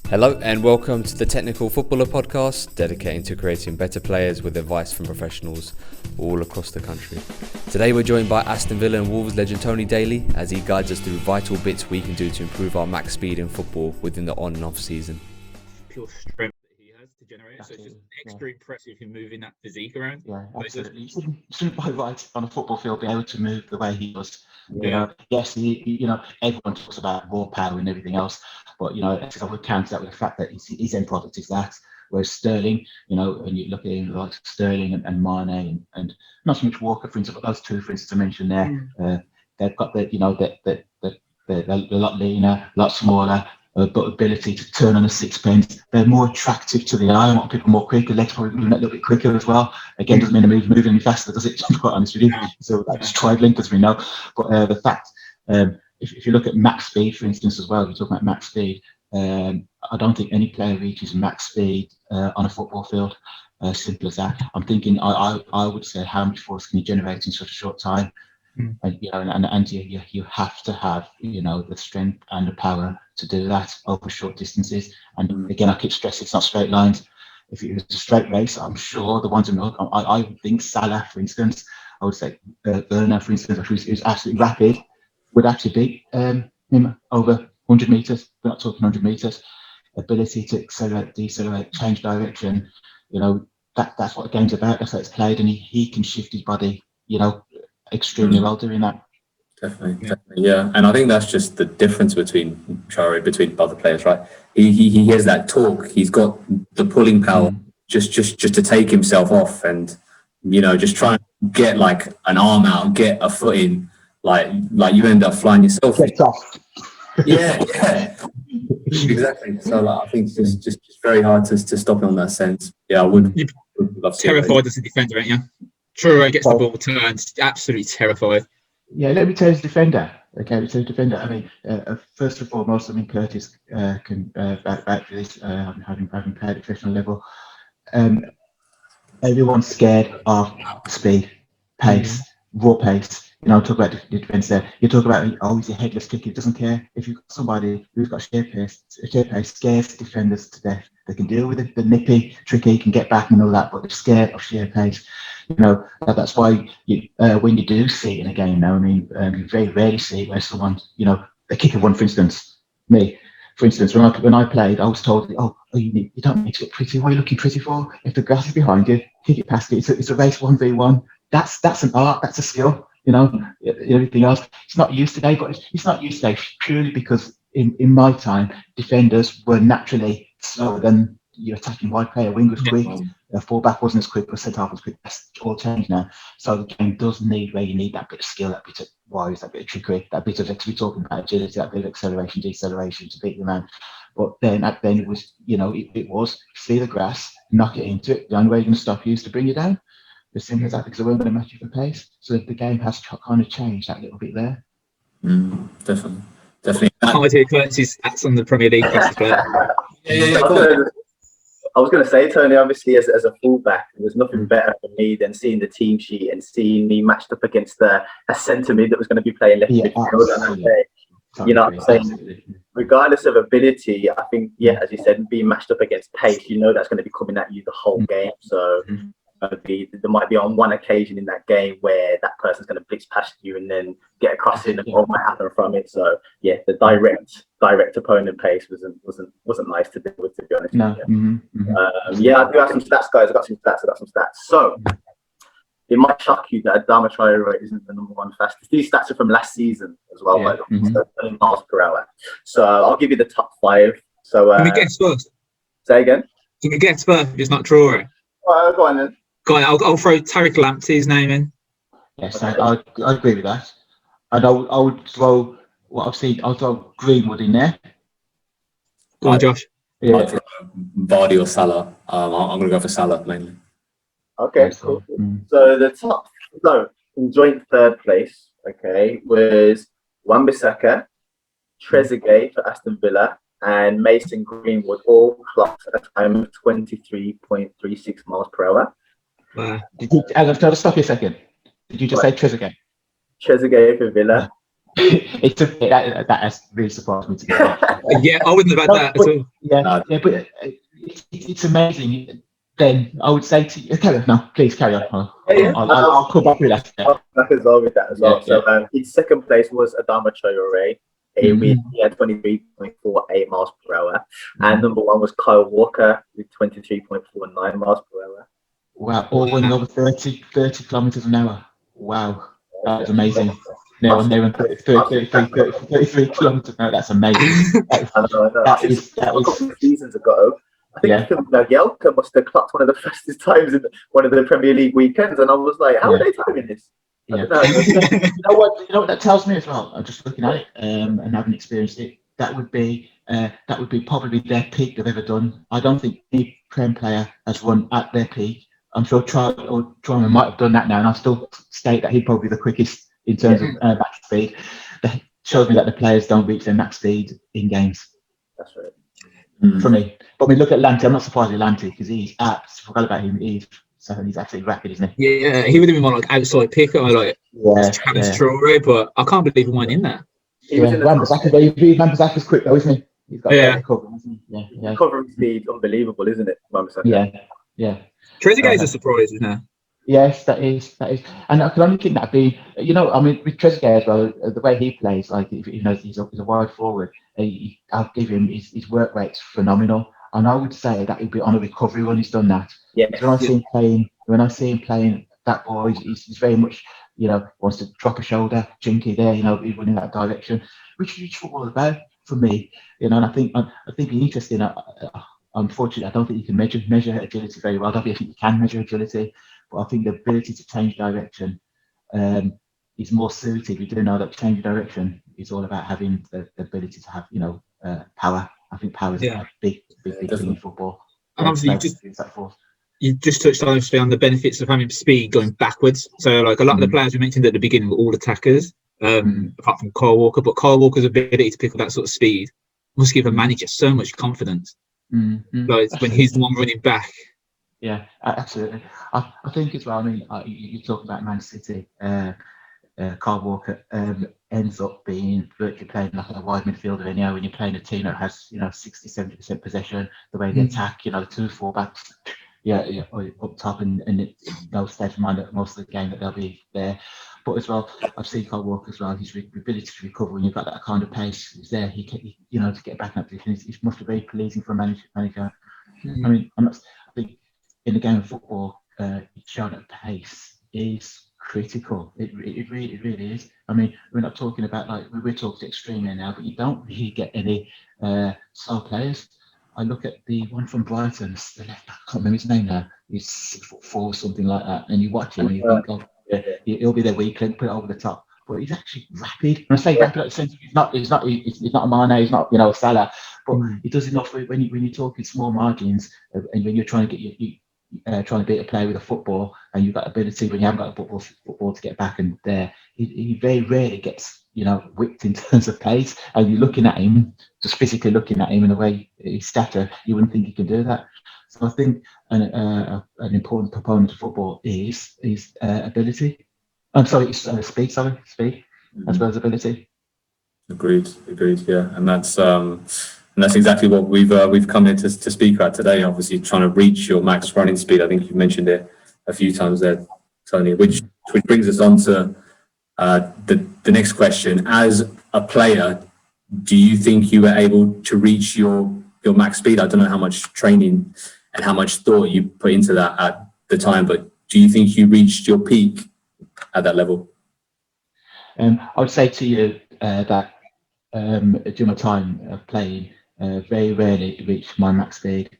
Hello and welcome to the Technical Footballer Podcast, dedicated to creating better players with advice from professionals all across the country. Today we're joined by Aston Villa and Wolves legend Tony Daley as he guides us through vital bits we can do to improve our max speed in football within the on and off season. Pure strength that he has to generate, so it's just extra impressive him moving that physique around. Yeah, absolutely. You shouldn't by right on a football field be able to move the way he does. You know, yes, everyone talks about raw power and everything else, but I would counter that with the fact that his end product is that. Whereas Sterling, and you look at him like Sterling and Mane and not so much Walker, for instance, but those two, for instance, I mentioned there, they've got they're a lot leaner, a lot smaller. But ability to turn on a sixpence, they're more attractive to the eye. I want people more quicker, legs probably moving a little bit quicker as well. Again, doesn't mean they're moving any faster, does it? To be quite honest with you. So that's trifling, as we know. But the fact, if you look at max speed, for instance, as well, we're talking about max speed. I don't think any player reaches max speed on a football field. Simple as that. I'm thinking, I would say, how much force can you generate in such a short time? And you have to have the strength and the power to do that over short distances. And again, I keep stressing it's not straight lines. If it was a straight race, I'm sure the ones I would think Salah, for instance, I would say Werner, for instance, who's absolutely rapid, would actually beat him over 100 meters. We're not talking 100 meters. Ability to accelerate, decelerate, change direction. That's what the game's about. That's how it's played, and he can shift his body. Extremely well doing that. Definitely, yeah. And I think that's just the difference between other players, right? He has that torque. He's got the pulling power just to take himself off and just try and get like an arm out, get a foot in, like you end up flying yourself. Get off. Yeah, exactly. So I think it's just very hard to stop him on that sense. Yeah, I would love to. Terrified as a defender, ain't you? True, gets the ball turned, absolutely terrified. Yeah, let me tell his defender. Okay, let's tell his defender. I mean, first and foremost, Curtis can back for this, having played at professional level. Everyone's scared of speed, pace, raw pace. Talk about the defence there. You talk about, he's a headless kicker. He doesn't care. If you've got somebody who's got sheer pace scares defenders to death. They can deal with the nippy, tricky, can get back and all that, but they're scared of sheer pace. That's why when you do see it in a game now, you very rarely see it where someone, a kicker one, for instance, me. For instance, when I played, I was told, you don't need to look pretty. What are you looking pretty for? If the grass is behind you, kick it past it. It's a race 1v1. That's an art. That's a skill. Everything else. It's not used today, but it's not used today purely because in my time, defenders were naturally slower than your attacking wide player. Wing was quick. Fullback wasn't as quick, but centre half was quick. That's all changed now. So the game does need where you need that bit of skill, that bit of wise, that bit of trickery, that bit of we're talking about agility, that bit of acceleration, deceleration to beat the man. But then it was, it was see the grass, knock it into it. The only way you're going to stop you is to bring you down. As simple as that, because they weren't going to match you for pace. So the game has kind of changed that little bit there. Definitely. Can't hear Curtis' stats on the Premier League as well. I was going to say, Tony, obviously, as a fullback, there's nothing better for me than seeing the team sheet and seeing me matched up against a centre mid that was going to be playing left midfield on that day. What I'm saying? Absolutely. Regardless of ability, I think, as you said, being matched up against pace, that's going to be coming at you the whole game. So there might be on one occasion in that game where that person's going to blitz past you and then get a cross in and all might happen from it. So the direct opponent pace wasn't nice to deal with, to be honest. No. I do have some stats, guys. I got some stats. So it might shock you that Adama Traore isn't the number one fastest. These stats are from last season as well, by the way. So 20 miles per hour. So I'll give you the top 5. So can we guess first? Say again. Can we guess first? It's not Traore. Go on then. Go on, I'll throw Tariq Lamptey's name in. Yes, I agree with that. And I would throw what I've seen. I'll throw Greenwood in there. Go on, Josh. I'd throw Vardy or Salah. I'm going to go for Salah mainly. Okay, cool. So the top, in joint third place, was Wan-Bissaka, Trezeguet for Aston Villa, and Mason Greenwood, all clocked at a time of 23.36 miles per hour. I'll stop you a second. Did you just say Trezeguet? Trezeguet for Villa. That has really surprised me to get that. Yeah, I wouldn't have had that at all. Yeah, but it's amazing. Then I would say to you, carry on. No, please carry on. I'll come back with that. I'll come back as well with that as well. Yeah. So in second place was Adama Traore. He had 23.48 miles per hour. And number one was Kyle Walker with 23.49 miles per hour. Wow, all running over 30 kilometers an hour. Wow, that was amazing. Now I'm there 33 kilometers an hour. That's amazing. That is a couple of seasons ago. I think Jagielka must have clocked one of the fastest times in one of the Premier League weekends, and I was like, "How are they timing this?" Yeah. You know what that tells me as well. I'm just looking at it and having experienced it. That would be probably their peak they've ever done. I don't think any Prem player has run at their peak. I'm sure Troy might have done that now, and I still state that he's probably the quickest in terms of max speed. That shows me that the players don't reach their max speed in games. That's right. For me. But we look at Lanty. I'm not surprised with Lanty because he's forgot about him. He's absolutely rapid, isn't he? Yeah, he would have been more like outside picker, like Traore, but I can't believe he went in there. Wan-Bissaka's quick though, isn't he? He's got recovery, isn't he? Yeah. Recovery speed, unbelievable, isn't it, Wan-Bissaka? Yeah. Trezeguet's a surprise, isn't it? Yes, that is, and I can only think that'd be, I mean, with Trezeguet as well, the way he plays, like he's a wide forward. I'll give him his work rate's phenomenal, and I would say that he'd be on a recovery when he's done that. Yeah. When I see him playing that ball, he's very much, wants to drop a shoulder, chinky there, he's running that direction, which is football is about for me, and I think it'd be interesting. Unfortunately, I don't think you can measure agility very well. I don't think you can measure agility. But I think the ability to change direction is more suited. We do know that changing direction is all about having the ability to have, power. I think power is a big thing in football. And obviously, you just touched on the benefits of having speed going backwards. So, like a lot of the players we mentioned at the beginning were all attackers, apart from Kyle Walker. But Kyle Walker's ability to pick up that sort of speed must give a manager so much confidence. Like when he's the one running back. Yeah, absolutely. I think as well. I mean, you talk about Man City. Kyle Walker ends up being virtually playing like a wide midfielder. And when you're playing a team that has 60-70% possession, the way they attack, the two fullbacks, up top, and they'll stay for mind that most of the game that they'll be there. But as well, I've seen Kyle Walker as well. His ability to recover when you've got that kind of pace is there. He to get back in that position. It must be very pleasing for a manager. I mean, I think in the game of football, showing that pace is critical. It really is. I mean, we're not talking about we're talking extreme here now, but you don't really get any slow players. I look at the one from Brighton, the left back, I can't remember his name now. He's 6'4", something like that, and you watch him and you think, he'll be there weak link, put it over the top. But he's actually rapid. And I say rapid at the sense he's not a Mane, he's not a Salah, but he does enough when you're talking small margins and when you're trying to get trying to beat a player with a football, and you've got ability when you haven't got a football to get back, and there he very rarely gets whipped in terms of pace. And you're looking at him, just physically looking at him in the way his stature, you wouldn't think he can do that. So I think an important component of football is ability. I'm sorry, it's speed. Speed as well as ability. Agreed. Yeah, and that's exactly what we've come here to speak about today. Obviously, trying to reach your max running speed. I think you mentioned it a few times there, Tony. Which brings us on to the next question. As a player, do you think you were able to reach your max speed? I don't know how much training and how much thought you put into that at the time, but do you think you reached your peak at that level? I would say to you that during my time playing, very rarely reach my max speed.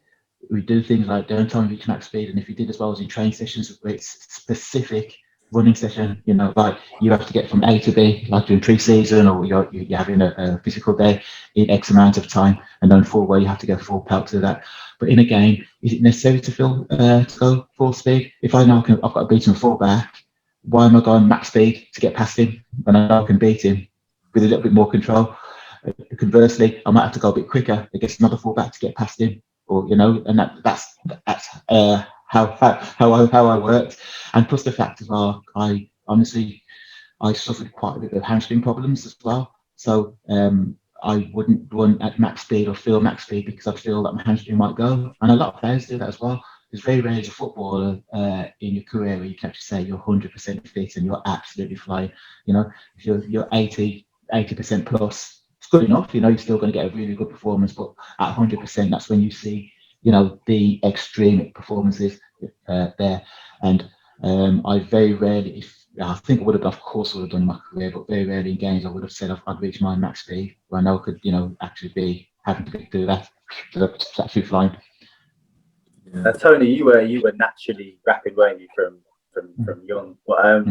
We do things like don't try and reach max speed, and if you did as well as in training sessions where it's specific running session, like you have to get from A to B, like during pre-season, or you're having a physical day in X amount of time, and then full well you have to go full pelt to that. But in a game, is it necessary to go full speed? If I know I've got to beat him full back, why am I going max speed to get past him when I know I can beat him with a little bit more control? Conversely, I might have to go a bit quicker against another fullback to get past him, or and that's how I worked. And plus the fact as well, I honestly I suffered quite a bit of hamstring problems as well. So I wouldn't run at max speed or feel max speed because I feel that my hamstring might go. And a lot of players do that as well. It's very rare as a footballer in your career where you can actually say you're 100% fit and you're absolutely flying. If you're 80% plus, it's good enough. You're still going to get a really good performance, but at 100%, that's when you see, the extreme performances there. And I very rarely, I think I would have, of course, would have done in my career, but very rarely in games I would have said I'd reach my max speed where I know I could, actually be having to do that. It's actually flying. Yeah. Tony, you were naturally rapid, weren't you, from young? But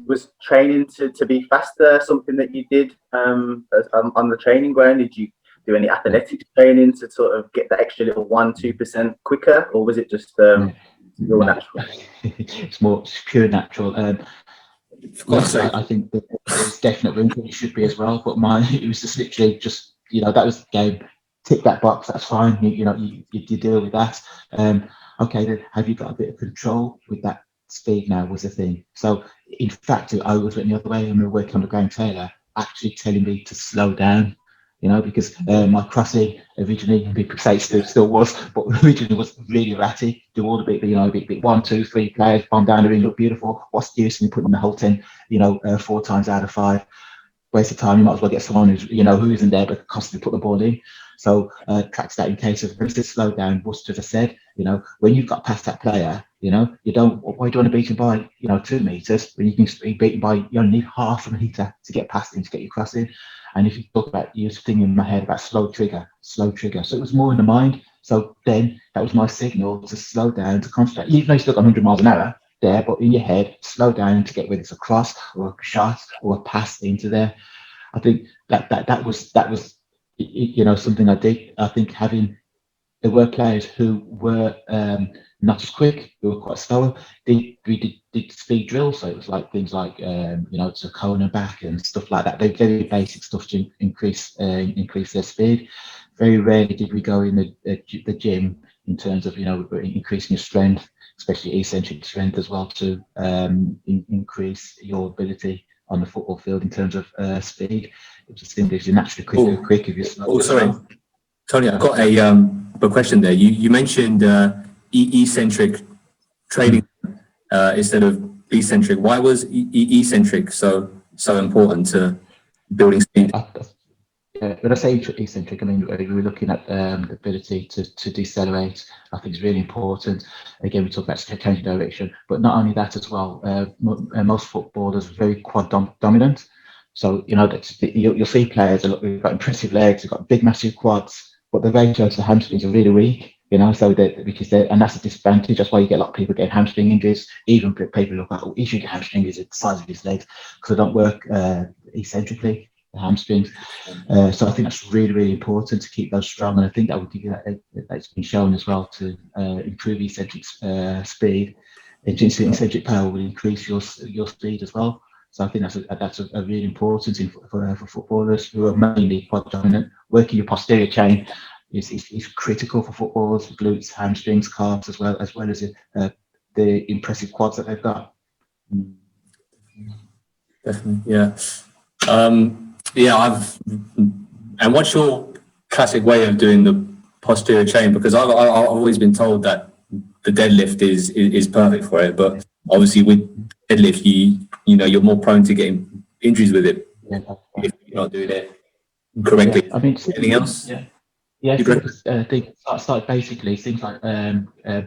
was training to be faster something that you did on the training ground? Did you do any athletics training to sort of get that extra little 1-2% quicker, or was it just your natural? It's more pure natural. I think there's definite room for it should be as well. But it was just literally just that was the game. Tick that box. That's fine. You deal with that. Okay, then have you got a bit of control with that speed now? Was the thing. So in fact, I was went the other way. And we were working on the Graham Taylor, actually telling me to slow down. Because my crossing originally, people say it still was, but originally was really erratic. Do all the big 1, 2, 3 players, bomb down the ring, look beautiful. What's the use in putting the whole 10, 4 times out of 5? Waste of time. You might as well get someone who's, who isn't there, but constantly put the ball in. So tracks that in case of slow down. Just as I said, when you've got past that player, you don't. Why do you want to beat him by 2 meters when you can be beaten by? You only need half a meter to get past him to get your cross in. And if you talk about, you thinking in my head about slow trigger. So it was more in the mind. So then that was my signal to slow down, to concentrate. Even though you still got 100 miles an hour there, but in your head, slow down to get whether it's a cross or a shot or a pass into there. I think that was something I did. I think there were players who were not as quick, who were quite slower. We did speed drills, so it was like things like to corner back and stuff like that. They're very basic stuff to increase their speed. Very rarely did we go in the gym in terms of increasing your strength, especially eccentric strength as well, to increase your ability on the football field in terms of speed. It was just simply if you're naturally quick if you're slow. Sorry, Tony, I've got a question there. You mentioned eccentric training instead of eccentric. Why was eccentric so important to building speed? When I say eccentric, I mean we're looking at the ability to decelerate. I think it's really important. Again, we talk about changing direction, but not only that as well. Most footballers are very quad dominant. So you'll see players who've got impressive legs, they've got big, massive quads, but the ratio to the hamstrings are really weak. So and that's a disadvantage. That's why you get a lot of people getting hamstring injuries. Even people look at, he should get hamstring injuries at the size of his legs because they don't work eccentrically, the hamstrings. So I think that's really, really important to keep those strong. And I think that would give you that's been shown as well to improve eccentric speed. Eccentric power will increase your speed as well. So I think that's a really important thing for footballers who are mainly quad dominant. Working your posterior chain is critical for footballers, glutes, hamstrings, calves, as well as the impressive quads that they've got. Definitely, yeah. And what's your classic way of doing the posterior chain? Because I've always been told that the deadlift is perfect for it, but obviously with deadlift, you're more prone to getting injuries with it if you're not doing it correctly. Yeah, I mean, anything else? Yeah, things start basically things like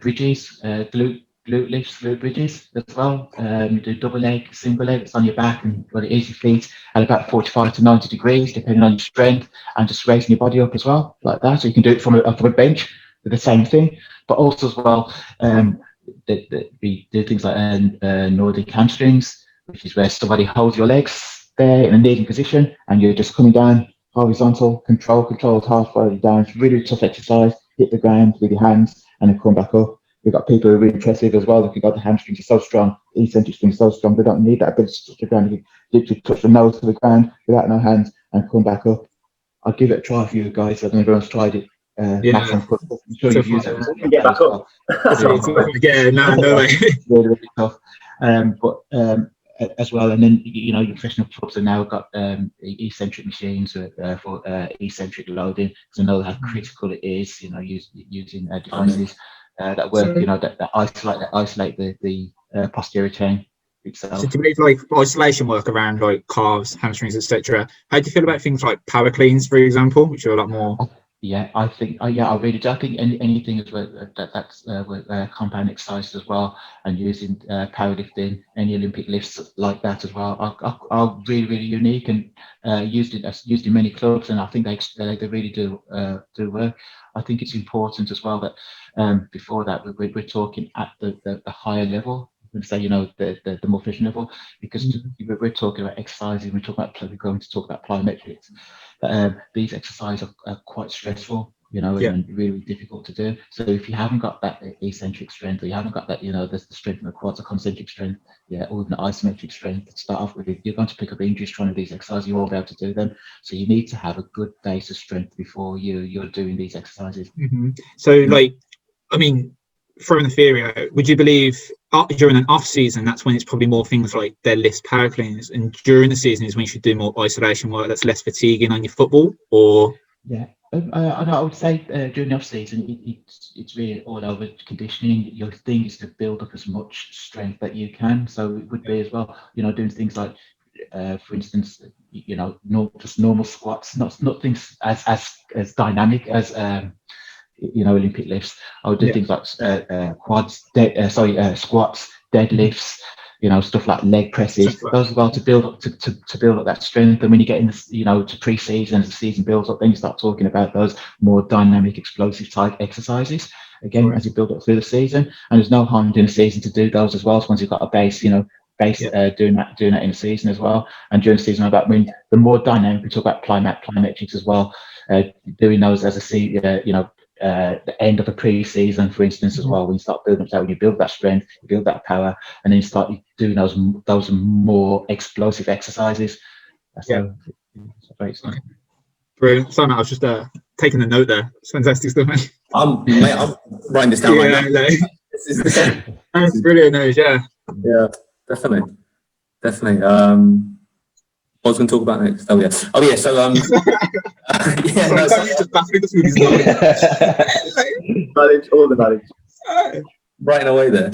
bridges, glute lifts, glute bridges as well. You do double leg, single leg, it's on your back and it is your feet at about 45 to 90 degrees, depending on your strength, and just raising your body up as well, like that. So you can do it from a bench with the same thing, but also as well, we do things like Nordic hamstrings, which is where somebody holds your legs there in a kneeling position, and you're just coming down horizontal, controlled halfway down. It's really tough exercise. Hit the ground with your hands and then come back up. We've got people who are really impressive as well. They've got the hamstrings are so strong, the eccentric strings are so strong, they don't need that ability to touch the ground. You can literally touch the nose to the ground without no hands and come back up. I'll give it a try for you guys. I don't know if everyone's tried it. I'm sure you've used it. You can get back up. Yeah, no way. Really, really tough. as well. And then your professional clubs have now got eccentric machines for eccentric loading, because I know how critical it is. Using devices that work. That isolate the posterior chain itself. So to move like isolation work around like calves, hamstrings, etc. How do you feel about things like power cleans, for example, which are a lot more? Yeah, I think. I really do. I think anything that's compound exercises as well, and using powerlifting, any Olympic lifts like that as well, are really, really unique and used in many clubs, and I think they really do work. I think it's important as well that before that we're talking at the higher level. Say the more efficient level, because we're talking about exercising. We're going to talk about plyometrics. These exercises are quite stressful, and really difficult to do. So if you haven't got that eccentric strength, or you haven't got that, the strength in the quads, or concentric strength, or even isometric strength to start off with, you're going to pick up injuries trying to do these exercises. You won't be able to do them. So you need to have a good base of strength before you're doing these exercises. So, throwing the theory out, would you believe during an off season, that's when it's probably more things like deadlifts, power cleans, and during the season is when you should do more isolation work that's less fatiguing on your football? Or I would say during the off season, it's really all over conditioning. Your thing is to build up as much strength that you can. So it would be as well, doing things like, for instance, just normal squats, not things as dynamic as Olympic lifts. I would do things like squats, deadlifts, stuff like leg presses. Those as well to build up that strength. And when you get in, to pre-season, as the season builds up, then you start talking about those more dynamic, explosive type exercises. Again, as you build up through the season, and there's no harm in the season to do those as well. So once you've got a base, doing that in the season as well. And during the season, the more dynamic, we talk about plyometrics as well. Doing those as the end of a pre-season, for instance, as well, when you start building up that, when you build that strength, you build that power, and then you start doing those more explosive exercises. That's great stuff. Brilliant. Sorry, I was just taking a note there. It's fantastic stuff, mate. I'm writing this down right now. That's brilliant news. Yeah, definitely. What was going to talk about next? So just baffling us with his knowledge. All the knowledge. Writing away there.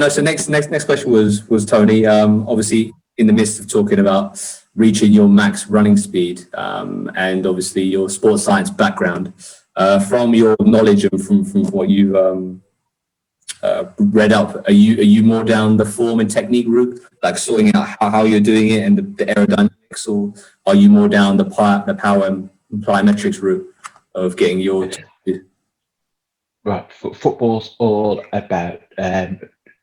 So next question was Tony. Obviously, in the midst of talking about reaching your max running speed, and obviously your sports science background, from your knowledge and from what you read up, are you more down the form and technique route, like sorting out how you're doing it and the aerodynamics, or are you more down the power and plyometrics route of getting your right? Football's all about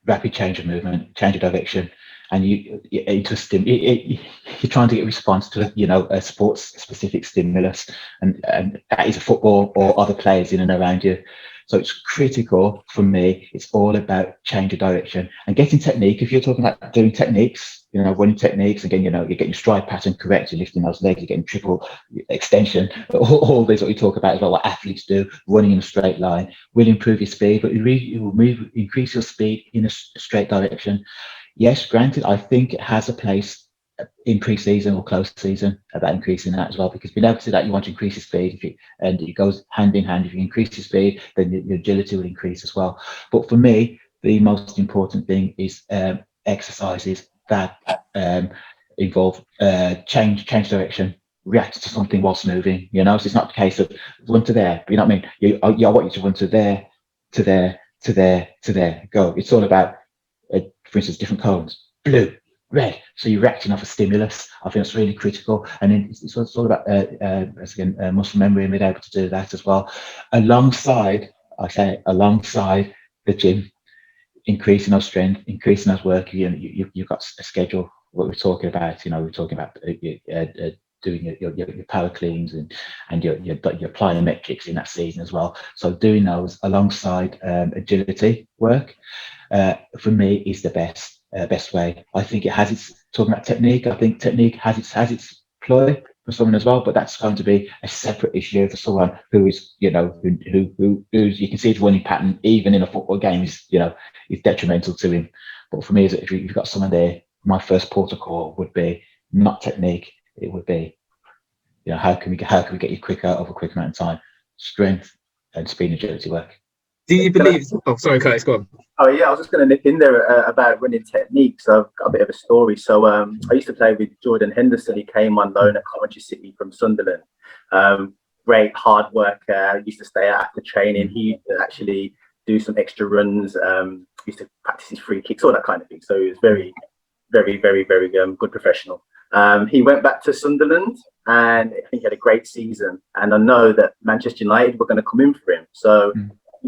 rapid change of movement, change of direction, and you're trying to get a response to a sports specific stimulus, and that is a football or other players in and around you. So it's critical for me. It's all about change of direction and getting technique. If you're talking about doing techniques, running techniques, again, you're getting your stride pattern correct, you're lifting those legs, you're getting triple extension, all this what we talk about as well, what athletes do, running in a straight line will improve your speed, but it will increase your speed in a straight direction. Yes, granted, I think it has a place in pre-season or close season about increasing that as well, because being able to do that, you want to increase your speed, and it goes hand in hand. If you increase your speed, then your agility will increase as well. But for me, the most important thing is exercises that involve change direction, react to something whilst moving. So it's not the case of run to there. You know what I mean? I want you to run to there, to there, to there, to there. Go. It's all about, for instance, different cones, blue, red. So you're reacting off a stimulus. I think it's really critical. And then it's all about muscle memory and being able to do that as well, alongside the gym, increasing our strength, increasing our work. You've got a schedule. What we're talking about, we're talking about doing your power cleans and your plyometrics in that season as well. So doing those alongside agility work, for me, is the best way. I think it has its, talking about technique, I think technique has its ploy for someone as well, but that's going to be a separate issue for someone who is, who's, you can see his running pattern even in a football game is detrimental to him. But for me, if you've got someone there my first protocol would be not technique. It would be, how can we get you quicker over a quick amount of time? Strength and speed and agility work. Do you believe? Oh, sorry, Curtis, go on. Oh yeah, I was just going to nip in there about running techniques. So I've got a bit of a story. So I used to play with Jordan Henderson. He came on loan at Coventry City from Sunderland. Great hard worker. Used to stay out after training. He used to actually do some extra runs. Used to practice his free kicks, all that kind of thing. So he was very, very, very, very good professional. He went back to Sunderland, and I think he had a great season. And I know that Manchester United were going to come in for him. So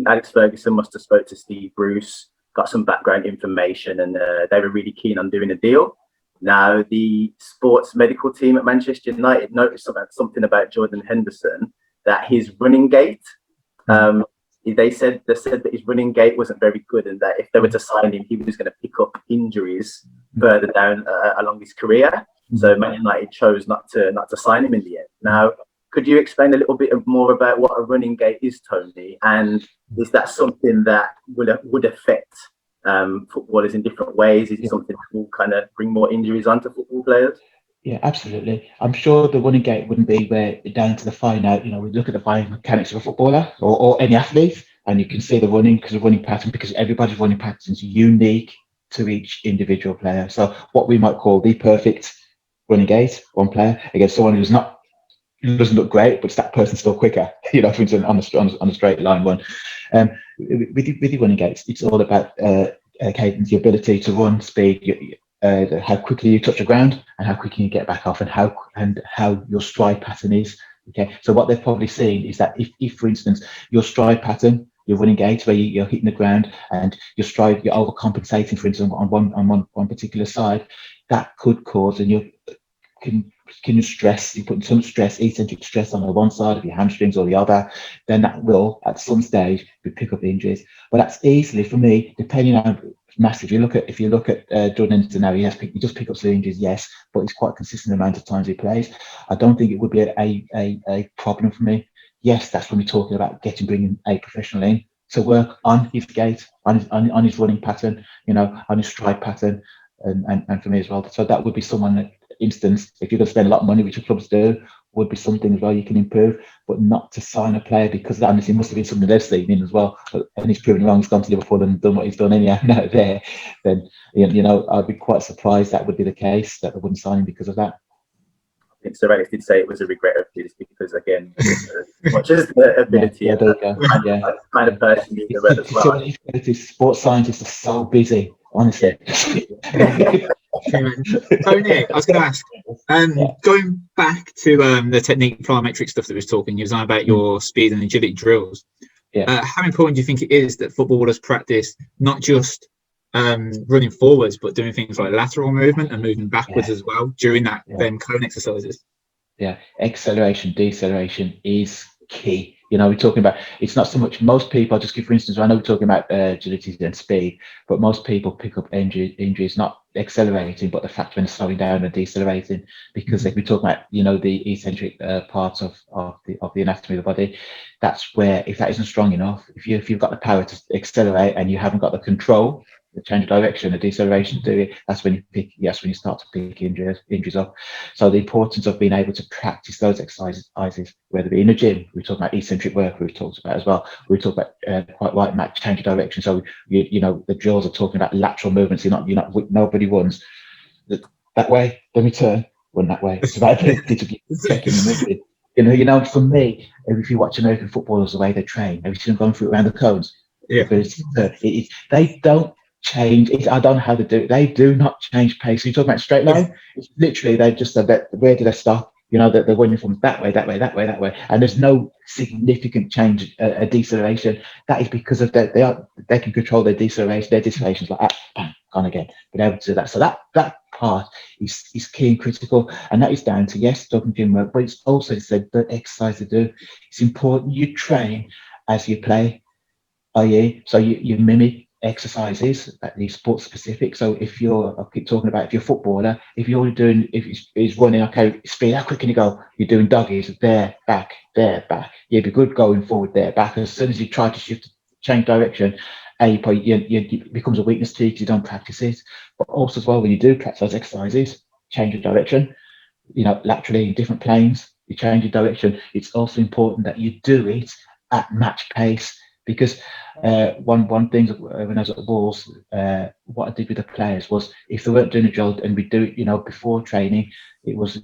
Alex Ferguson must have spoke to Steve Bruce, got some background information, and they were really keen on doing a deal. Now, the sports medical team at Manchester United noticed something about Jordan Henderson, that his running gait, they said that his running gait wasn't very good, and that if they were to sign him, he was going to pick up injuries further down along his career. So Man United chose not to sign him in the end. Now, could you explain a little bit more about what a running gait is, Tony? And is that something that would affect footballers in different ways? Is it something that will kind of bring more injuries onto football players? Yeah, absolutely. I'm sure the running gait wouldn't be where down to the fine out. We look at the fine mechanics of a footballer or any athlete, and you can see the running pattern, because everybody's running pattern is unique to each individual player. So what we might call the perfect running gait, one player against someone who's not, doesn't look great, but that person's still quicker, for instance, on a straight line one. With the running gaits, it's all about cadence, the ability to run, speed, how quickly you touch the ground and how quickly you get back off, and how your stride pattern is. Okay, so what they've probably seen is that if for instance, your stride pattern, your running gait, where you're hitting the ground and your stride, you're overcompensating, for instance, on one particular side, that could cause, and you can stress, you put some stress, eccentric stress on the one side of your hamstrings or the other, then that will at some stage pick up injuries. But that's easily, for me, depending on massive. If you look at Jordan Henderson now, he does pick up some injuries, yes, but it's quite a consistent amount of times he plays. I don't think it would be a problem for me. Yes, that's when we're talking about bringing a professional in to work on his gait, on his running pattern, on his stride pattern, and for me as well. So that would be someone, instance, if you're going to spend a lot of money, which your clubs do, would be something as well you can improve, but not to sign a player because that honestly must have been something they've seen in as well, and he's proven wrong. He's gone to Liverpool and done what he's done anyhow now there. Then I'd be quite surprised that would be the case, that they wouldn't sign him because of that. I think Sir Alex did say it was a regret of his, because again, as much as the ability and that kind of person you read as well. Sports scientists are so busy, honestly. Tony, I was going to ask, going back to the technique plyometric stuff that we was talking, you was on about your speed and agility drills. How important do you think it is that footballers practice not just running forwards, but doing things like lateral movement and moving backwards as well during them cone exercises? Yeah, acceleration, deceleration is key. We're talking about, it's not so much, most people, I'll just give for instance, I know we're talking about agility and speed, but most people pick up injuries not accelerating, but the fact when slowing down and decelerating, because if we talk about the eccentric parts of the anatomy of the body, that's where, if that isn't strong enough, if you've got the power to accelerate and you haven't got the control, the change of direction, the deceleration to it, that's when you start to pick injuries up. So the importance of being able to practice those exercises, whether it be in the gym, we talk about eccentric work, we've talked about as well. We talk about quite right, Matt, change of direction. So the drills are talking about lateral movements. Nobody runs that way. Let me turn, run that way. It's about ability to be checking and moving. For me, if you watch American footballers, the way they train, have you seen them going through around the cones? Yeah. They don't change it. I don't know how they do it. They do not change pace. So you're talking about straight line. It's literally, they just said that, where do they stop? They're running from that way, and there's no significant change, a deceleration. That is because of that they can control their deceleration. Their deceleration is like bam, gone again. Being able to do that. So that part is key and critical, and that is down to talking gym work, but it's also said the exercise to do. It's important you train as you play, i.e., so you mimic exercises that these sports specific. So I keep talking about, if you're a footballer, if he's running, okay, speed, how quick can you go? You're doing doggies, there, back. You'd be good going forward, there, back. As soon as you try to change direction it becomes a weakness to you because you don't practice it. But also as well, when you do practice those exercises, change your direction, laterally in different planes, you change your direction. It's also important that you do it at match pace, because one thing when I was at Wolves, what I did with the players was, if they weren't doing a drill and we do it, before training, it was,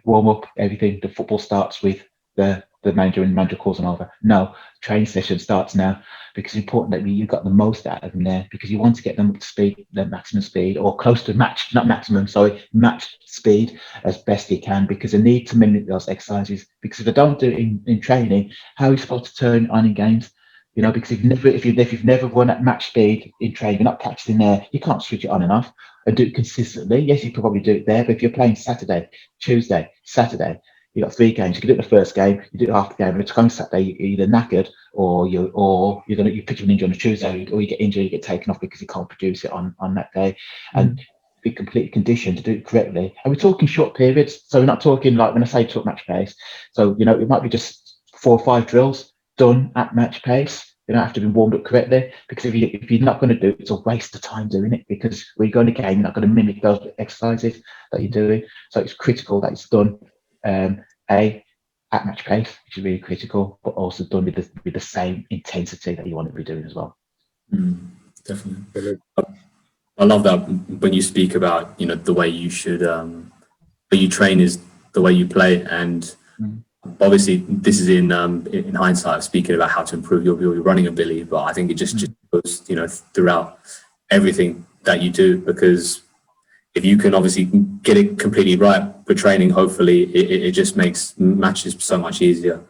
warm up, everything. The football starts with the manager, and the manager calls them over. No, training session starts now, because it's important that you got the most out of them there, because you want to get them up to speed, their maximum speed, or close to match speed as best you can, because they need to mimic those exercises. Because if they don't do it in training, how are you supposed to turn on in games? Because if you've never run at match speed in training, you're not practicing there, you can't switch it on and off and do it consistently. Yes, you can probably do it there, but if you're playing Saturday, Tuesday, Saturday, you got 3 games. You can do it the first game, you do it half the game, and it's coming Saturday, you're either knackered or you pick up an injury on a Tuesday, or you get injured, you get taken off because you can't produce it on that day. And be completely conditioned to do it correctly. And we're talking short periods, so we're not talking like when I say to match pace. So it might be just 4 or 5 drills done at match pace. You don't have to be warmed up correctly, because if you're not going to do it, it's a waste of time doing it, because when you go in a game, you're not going to mimic those exercises that you're doing. So it's critical that it's done at match pace, which is really critical, but also done with the same intensity that you want to be doing as well. Definitely. I love that when you speak about the way you should when you train is the way you play, and obviously this is in hindsight, speaking about how to improve your running ability, but I think it just goes throughout everything that you do, because if you can obviously get it completely right for training, hopefully it just makes matches so much easier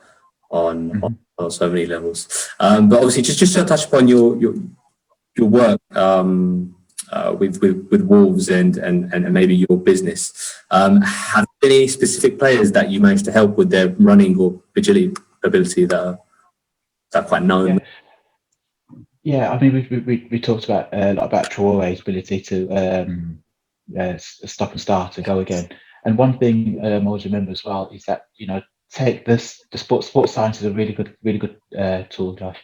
on so many levels. But obviously just to touch upon your work with Wolves and maybe your business, have any specific players that you managed to help with their running or agility ability that are quite known? Yeah, I mean, we talked about Traore's ability to stop and start and go again. And one thing I always remember as well is that take this. The sports science is a really good tool, Josh,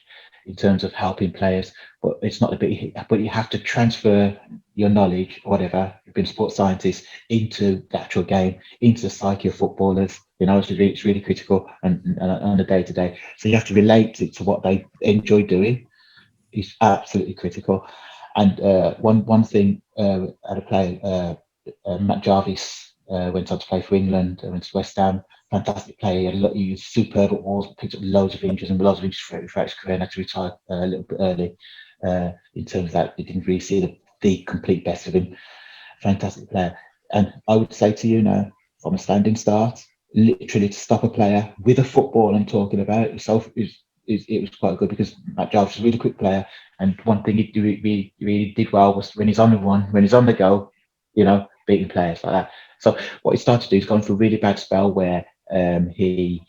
in terms of helping players. But it's not the bit. But you have to transfer your knowledge, whatever, you've been a sports scientist, into the actual game, into the psyche of footballers. It's really critical and on a day to day. So you have to relate it to what they enjoy doing. It's absolutely critical. And one thing, I had a player, Matt Jarvis, went on to play for England, went to West Ham. Fantastic player. He was superb at Wolves, picked up loads of injuries throughout his career, and had to retire a little bit early. In terms of that, they didn't really see the complete best of him. Fantastic player. And I would say to you now, from a standing start, literally to stop a player with a football I'm talking about, it was quite good, because Matt Jarvis was a really quick player. And one thing he really did well was when he's on the run, when he's on the go, beating players like that. So what he started to do is going through a really bad spell where the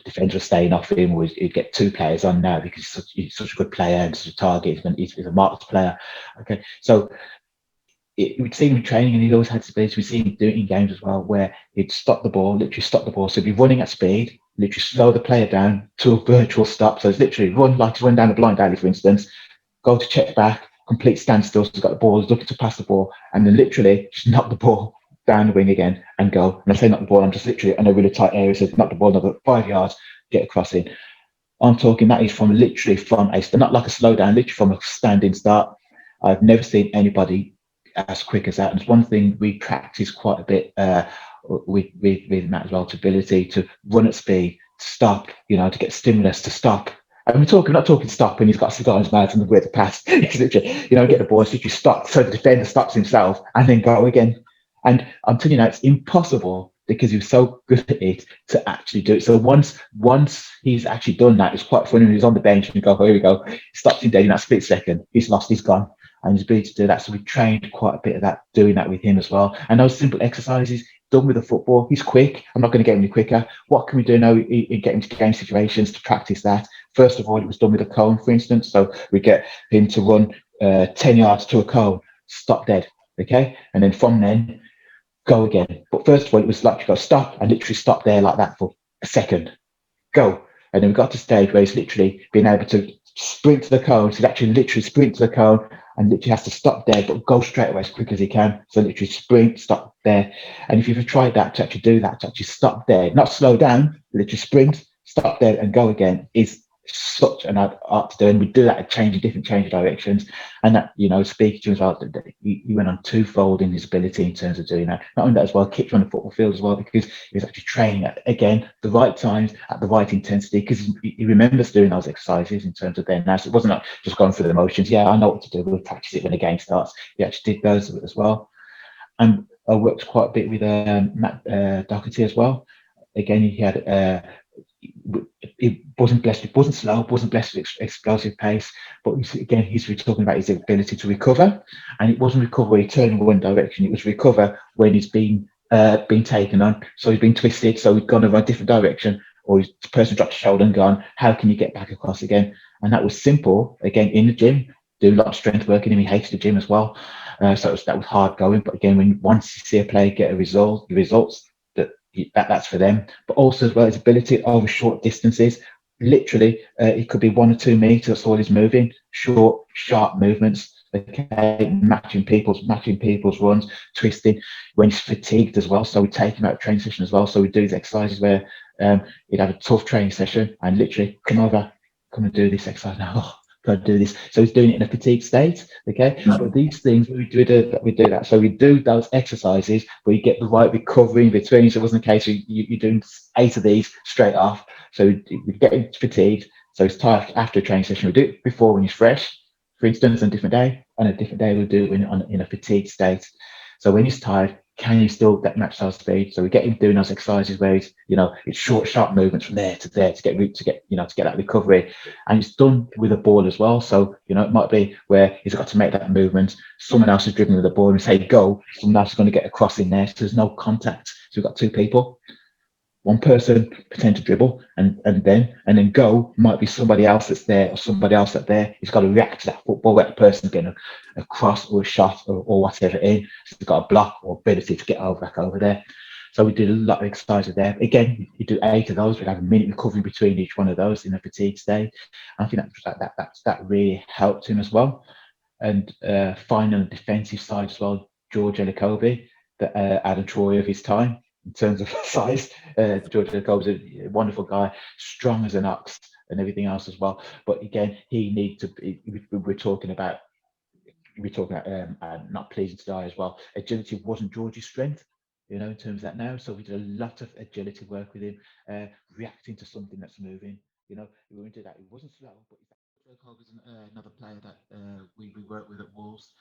defender was staying off him, or he'd get 2 players on now because he's such a good player and such a target. He's a marked player. Okay, so we'd see him in training, and he'd always had space. We'd see him do it in games as well, where he'd literally stop the ball. So he'd be running at speed, literally slow the player down to a virtual stop. So it's literally run down a blind alley, for instance, go to check back, complete standstill. So he's got the ball, he's looking to pass the ball, and then literally just knock the ball down the wing again and go. And I say knock the ball, I'm just literally in a really tight area, so knock the ball another 5 yards, get across in. I'm talking that is from a, not like a slow down, literally from a standing start. I've never seen anybody as quick as that. And it's one thing we practice quite a bit with Matt's ability to run at speed, to stop, to get stimulus, to stop. And we're not talking stop when he's got a cigar in his mouth and the way to pass. It's literally, get the ball, it's literally stop, so the defender stops himself and then go again. And I'm telling you now, it's impossible, because he was so good at it, to actually do it. So once he's actually done that, it's quite funny when he's on the bench and you go, oh, here we go. He stops him dead in that split second. He's gone. And his ability to do that. So we trained quite a bit of that, doing that with him as well. And those simple exercises done with the football. He's quick. I'm not going to get him any quicker. What can we do now in getting to game situations to practice that? First of all, it was done with a cone, for instance. So we get him to run 10 yards to a cone, stop dead. Okay. And then from then, go again. But first of all, it was like you go stop and literally stop there like that for a second. Go. And then we got to a stage where he's literally being able to sprint to the cone. So he'd actually literally sprint to the cone and literally has to stop there, but go straight away as quick as he can. So literally sprint, stop there. And if you've ever tried that, to actually do that, to actually stop there, not slow down, literally sprint, stop there and go again, is such an art to do. And we do that at different change of directions. And that, speaking to him as well, he went on twofold in his ability in terms of doing that. Not only that as well, kicked on the football field as well, because he was actually training at, again, the right times, at the right intensity, because he remembers doing those exercises in terms of their now. So it wasn't like just going through the motions. Yeah, I know what to do. We'll practice it when the game starts. He actually did those as well. And I worked quite a bit with Matt Doherty as well. Again, he had it wasn't blessed. It wasn't slow. It wasn't blessed with explosive pace. But again, he's talking about his ability to recover, and it wasn't recover when he turned in one direction. It was recover when he's been taken on. So he's been twisted. So he's gone over a different direction, or his person dropped his shoulder and gone. How can you get back across again? And that was simple. Again, in the gym, do a lot of strength work in him. He hates the gym as well. So that was hard going. But again, once you see a player get the results. That's for them, but also as well his ability over short distances. Literally, it could be 1 or 2 meters. That's all he's moving. Short, sharp movements. Okay, matching people's runs, twisting when he's fatigued as well. So we take him out of training session as well. So we do these exercises where he'd have a tough training session and literally come and do this exercise now. Oh, got to do this. So he's doing it in a fatigued state. Okay, but these things we do that. So we do those exercises where you get the right recovery in between. So it wasn't a case where you're doing 8 of these straight off. So we get him fatigued. So he's tired after a training session. We do it before when he's fresh, for instance, on a different day. On a different day, we'll do it in a fatigued state. So when he's tired, can you still match those speed? So we get him doing those exercises where he's, it's short, sharp movements from there to there to get that recovery. And it's done with a ball as well. So, it might be where he's got to make that movement. Someone else is dribbling with the ball and say, go. Someone else is going to get across in there. So there's no contact. So we've got 2 people. One person pretend to dribble and then go might be somebody else that's there or somebody else that's there. He's got to react to that football where the person's getting a cross or a shot or whatever in. So he's got a block or ability to get back over there. So we did a lot of exercises there. Again, you do 8 of those. We'd have a minute recovery between each one of those in a fatigue state. And I think that really helped him as well. And finally, on the defensive side as well, George Elikobi, the Adam Troy of his time. In terms of size, George Jacobs is a wonderful guy, strong as an ox and everything else as well. But again, he needs to be, we're talking about not pleasing to die as well. Agility wasn't George's strength, in terms of that now. So we did a lot of agility work with him, reacting to something that's moving. We went to that. It wasn't slow, but Jacob is another player that we worked with at Wolves.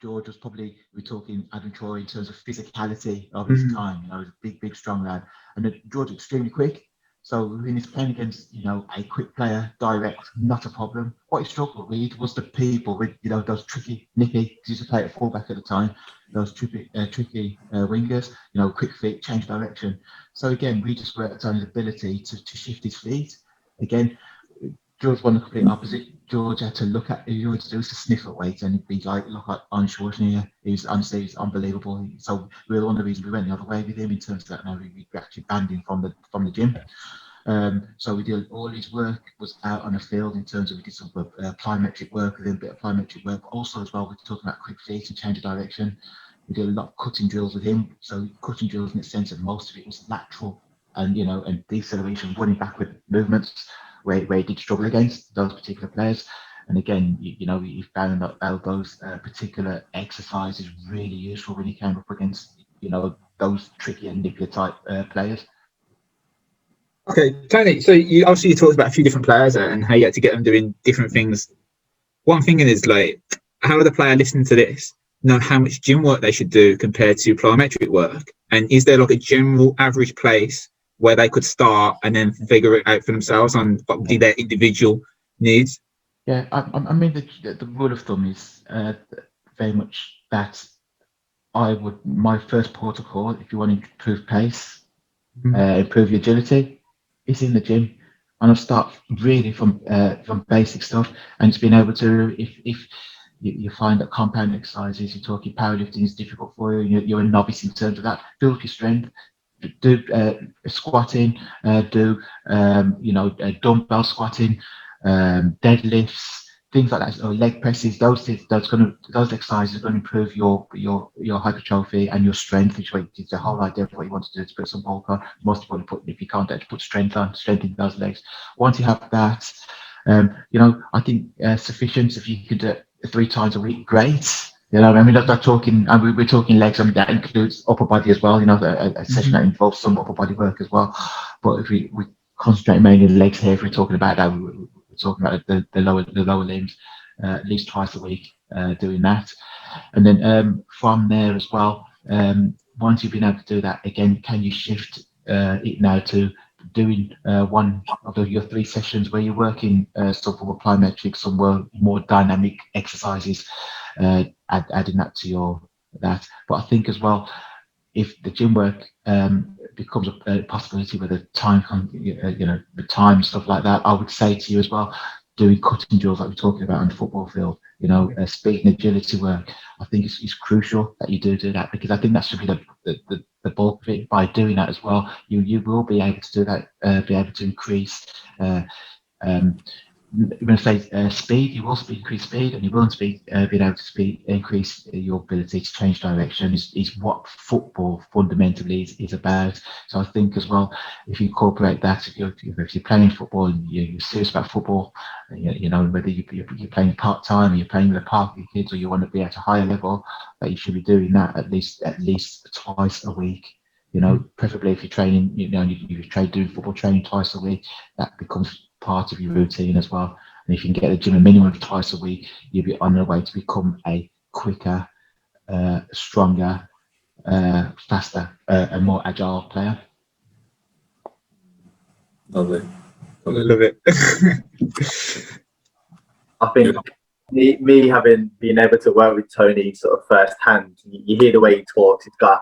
George was probably, we're talking Adam Troy in terms of physicality of his time. He's a big, strong lad. And George is extremely quick. So when he's playing against, a quick player, direct, not a problem. What he struggled with was the people with, those tricky, nippy, because he used to play at fullback at the time, those tricky wingers, quick feet, change direction. So again, we just worked on his ability to shift his feet. Again, George won the complete opposite. George had to look at, he wanted to do was to sniff at weight and be like, look at Arnold Schwarzenegger. He's unbelievable. So we were one of the reasons we went the other way with him in terms of that. Now we actually banned him from the gym. So we did all his work was out on the field in terms of we did some plyometric work with him, a bit of plyometric work. Also as well, we're talking about quick feet and change of direction. We did a lot of cutting drills with him. So cutting drills in the sense of most of it was lateral and and deceleration, running backward movements. Where he did struggle against those particular players. And again, he found that those particular exercises really useful when he came up against, those tricky and nippy type players. Okay, Tony, so you talked about a few different players and how you had to get them doing different things. One thing is like, how would the player listening to this know how much gym work they should do compared to plyometric work? And is there like a general average place where they could start and then figure it out for themselves on what would be their individual needs? Yeah, I mean, the rule of thumb is very much that my first protocol, if you want to improve pace, improve your agility, is in the gym. And I'll start really from basic stuff and just being able to, if you find that compound exercises, you're talking powerlifting is difficult for you, you're a novice in terms of that, build your strength. Do squatting, dumbbell squatting, deadlifts, things like that, or leg presses. Those exercises are going to improve your hypertrophy and your strength, which is the whole idea of what you want to do, is put some bulk on. Most people, if you can't, put strength on, strengthen those legs. Once you have that, I think sufficient. If you could do it 3 times a week, great. I mean, not talking, and we're talking legs. I mean, that includes upper body as well. A session that involves some upper body work as well. But if we concentrate mainly on the legs here, if we're talking about that, we're talking about the lower limbs, at least twice a week, doing that. And then from there as well, once you've been able to do that, again, can you shift it now to doing one of your 3 sessions where you're working some form of plyometrics, some more dynamic exercises, adding that to that. But I think as well, if the gym work becomes a possibility with the time, the time and stuff like that, I would say to you as well, doing cutting drills like we're talking about on the football field, speed and agility work, I think it's crucial that you do that, because I think that should be the bulk of it. By doing that as well, you will be able to do that, be able to increase when I say speed, you will increase speed, and you will being able to increase your ability to change direction is what football fundamentally is about. So I think as well, if you incorporate that, if you're playing football and you're serious about football, whether you're playing part time or you're playing with the park with your kids, or you want to be at a higher level, that you should be doing that at least twice a week. Preferably if you're training, you're doing football training twice a week, that becomes part of your routine as well. And if you can get the gym a minimum of twice a week, you'll be on the way to become a quicker, stronger, faster, and more agile player. Lovely. I love it. I think me having been able to work with Tony sort of firsthand, you hear the way he talks. He's got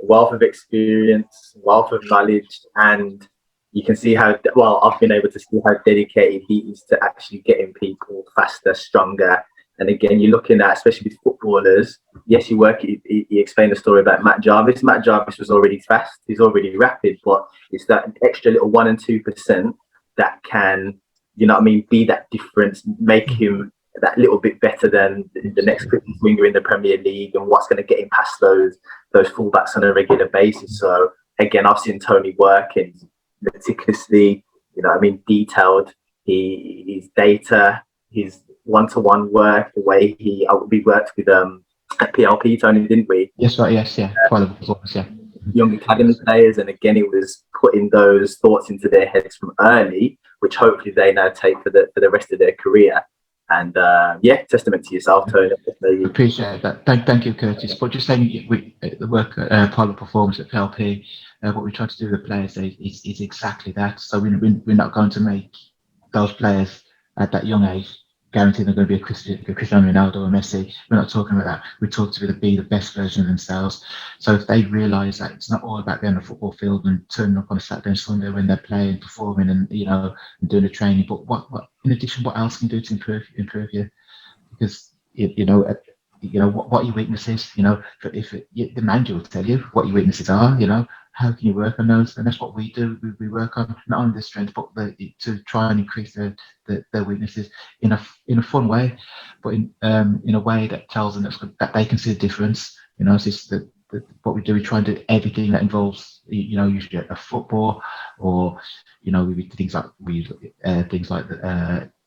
a wealth of experience, wealth of knowledge, and you can see how well I've been able to see how dedicated he is to actually getting people faster, stronger. And again, you're looking at, especially with footballers, yes, he explained the story about Matt Jarvis. Matt Jarvis was already fast, he's already rapid, but it's that extra little 1 and 2% that can, be that difference, make him that little bit better than the next quickest winger in the Premier League, and what's going to get him past those fullbacks on a regular basis. So again, I've seen Tony working meticulously, detailed. His data, his one-to-one work, the way we worked with at PLP, Tony, didn't we? Yes, right. Yes, yeah. Quite a performance, yeah. Young academy players, and again, it was putting those thoughts into their heads from early, which hopefully they now take for the rest of their career. And testament to yourself, Tony. Appreciate that. Thank you, Curtis. But just saying, the work at Pilot Performance at PLP, what we try to do with the players is exactly that. So we're not going to make those players at that young age guarantee they're going to be a Cristiano Ronaldo or Messi. We're not talking about that. We talk to be the best version of themselves. So if they realise that it's not all about being on the football field and turning up on a Saturday and Sunday when they're playing, performing, and and doing the training, but what in addition, what else can you do to improve you? Because what are your weaknesses? If the manager will tell you what your weaknesses are. How can you work on those? And that's what we do. We work on not only the strength, but to try and increase their weaknesses in a fun way, but in a way that tells them that they can see the difference. It's just what we do. We try and do everything that involves usually a football, or we do things like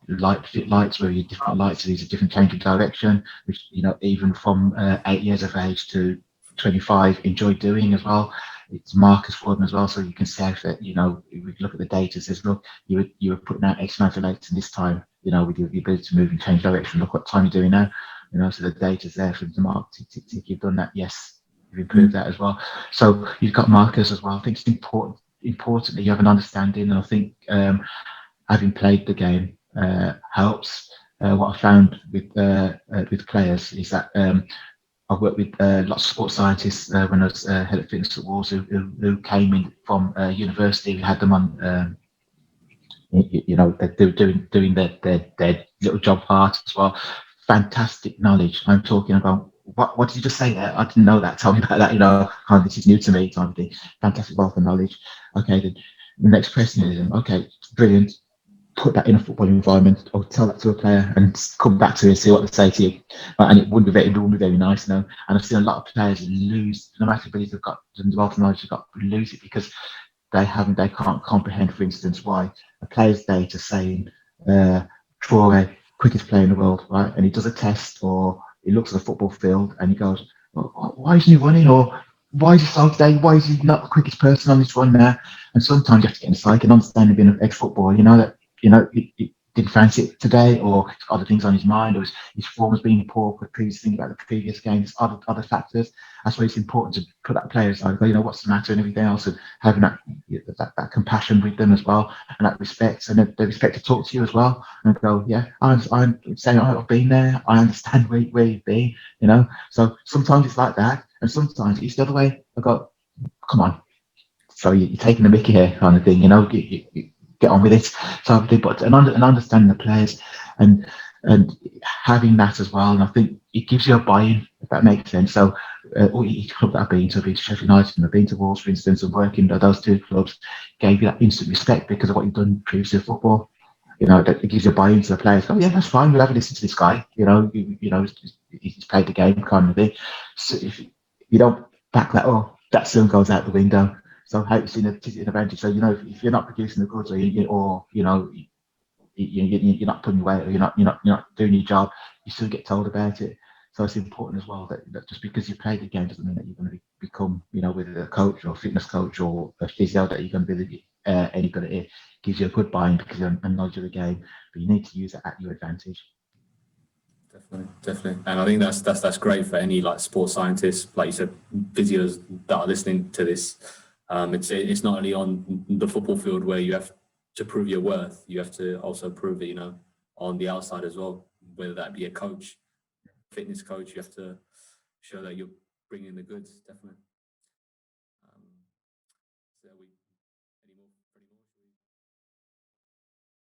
lights where you different lights, these are different change of direction, which even from 8 years of age to 25 enjoy doing as well. It's markers for them as well, so you can see how that we look at the data, says look, you were putting out X amount of lights in this time, with your ability to move and change direction, look what time you're doing now, so the data's there for them to mark, tick, you've done that, yes, you've improved that as well. So you've got markers as well. I think it's important that you have an understanding, and I think having played the game helps. What I found with players is that I've worked with lots of sports scientists when I was head of fitness at Wolves who came in from university. We had them on, they're doing their little job part as well. Fantastic knowledge. I'm talking about what did you just say there? I didn't know that. Tell me about that. This is new to me, type of thing. Fantastic wealth of knowledge. Okay, then the next question is, okay, brilliant. put that in a football environment or tell that to a player and come back to it and see what they say to you. Right? And it wouldn't be very nice, you know. And I've seen a lot of players lose, no matter whether they've got the wealth of knowledge, they've got lose it because they can't comprehend, for instance, why a player's data saying Traore, quickest player in the world, right? And he does a test or he looks at the football field and he goes, well, why isn't he running? Or why is he slow today? Why is he not the quickest person on this run there? And sometimes you have to get in the psyche and understand him being an ex-footballer, you know, that, you know, he didn't fancy it today, or other things on his mind, or his form has been poor for previous thing about the previous games, other factors. That's why it's important to put that player aside, go, you know, what's the matter and everything else, and having that compassion with them as well, and that respect, and the respect to talk to you as well, and go, yeah, I'm saying I've been there, I understand where you've been, you know. So sometimes it's like that, and sometimes it's the other way. I go, come on, so you're taking the mickey here, kind of thing, you know. You get on with it, type of thing. But and understanding the players and having that as well, and I think it gives you a buy-in, if that makes sense. So each club that I've been to, Sheffield United and I've been to Wolves, for instance, and working at those two clubs gave you that instant respect because of what you've done previously in football. You know, that it gives you a buy-in to the players. Oh yeah, that's fine. We'll have a listen to this guy. You know, he's played the game, kind of thing. So if you don't back that up, that soon goes out the window. So how you see an advantage? So, you know, if you're not producing the goods, or you know, you're not putting your weight, or you're not doing your job, you still get told about it. So it's important as well that just because you play the game doesn't mean that you're going to become, you know, whether a coach or a fitness coach or a physio, that you're going to be any good at it. Gives you a good buy-in because you have knowledge of the game, but you need to use it at your advantage. Definitely, and I think that's great for any like sports scientists, like you said, physios that are listening to this. It's not only on the football field where you have to prove your worth, you have to also prove it, you know, on the outside as well. Whether that be a coach, fitness coach, you have to show that you're bringing the goods. Definitely.